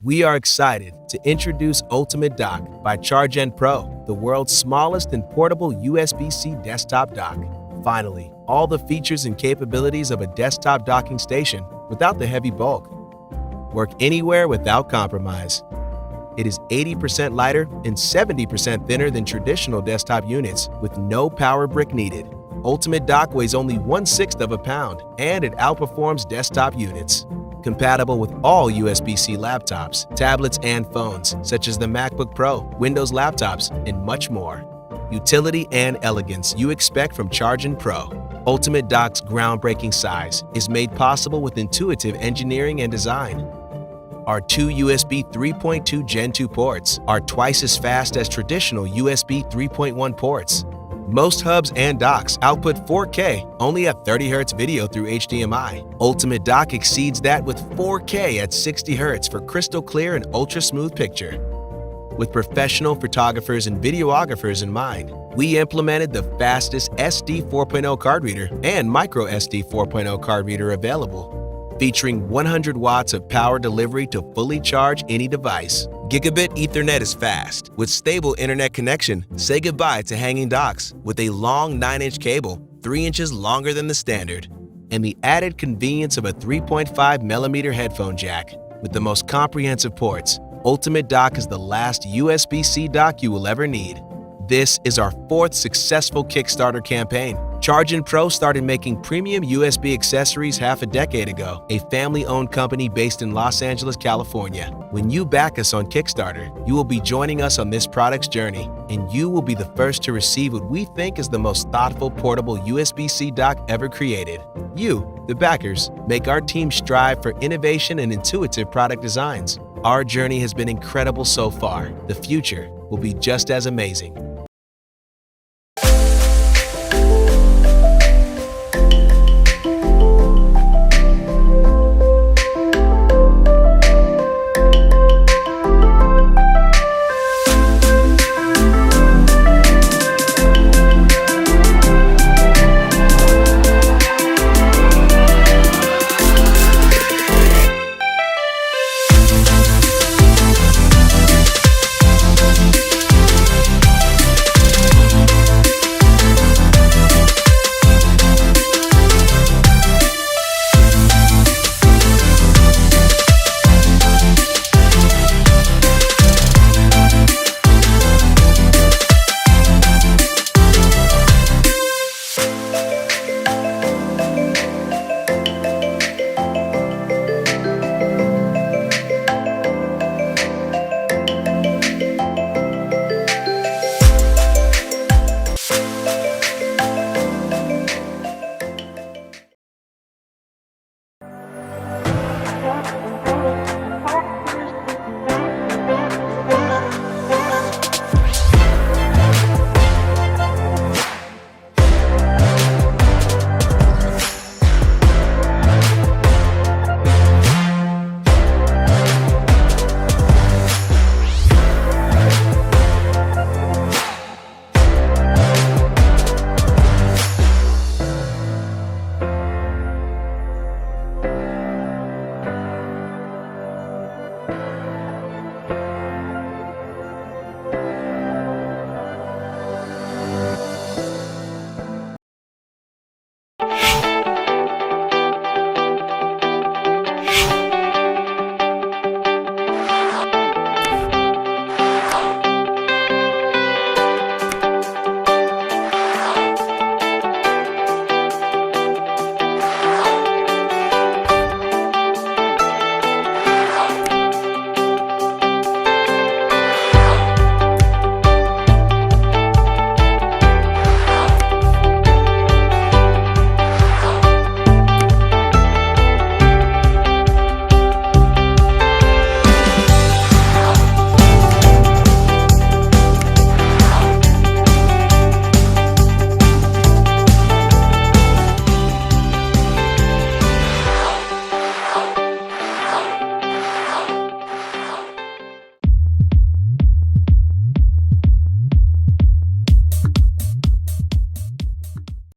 We are excited to introduce Ultimate Dock by charjenpro, the world's smallest and portable USB-C desktop dock. Finally, all the features and capabilities of a desktop docking station without the heavy bulk. Work anywhere without compromise. It is 80% lighter and 70% thinner than traditional desktop units with no power brick needed. Ultimate Dock weighs only 1/6 of a pound and it outperforms desktop units. Compatible with all USB-C laptops, tablets, and phones, such as the MacBook Pro, Windows laptops, and much more. Utility and elegance you expect from charjenpro. Ultimate Dock's groundbreaking size is made possible with intuitive engineering and design. Our two USB 3.2 Gen 2 ports are twice as fast as traditional USB 3.1 ports. Most hubs and docks output 4K only at 30 Hz video through HDMI. Ultimate Dock exceeds that with 4K at 60 Hz for crystal clear and ultra smooth picture. With professional photographers and videographers in mind, we implemented the fastest SD 4.0 card reader and micro SD 4.0 card reader available, featuring 100 watts of power delivery to fully charge any device. Gigabit Ethernet is fast. With stable internet connection, say goodbye to hanging docks with a long 9-inch cable, 3 inches longer than the standard, and the added convenience of a 3.5mm headphone jack. With the most comprehensive ports, Ultimate Dock is the last USB-C dock you will ever need. This is our 4th successful Kickstarter campaign. charjenpro started making premium USB accessories half a decade ago, a family-owned company based in Los Angeles, California. When you back us on Kickstarter, you will be joining us on this product's journey, and you will be the first to receive what we think is the most thoughtful portable USB-C dock ever created. You, the backers, make our team strive for innovation and intuitive product designs. Our journey has been incredible so far. The future will be just as amazing.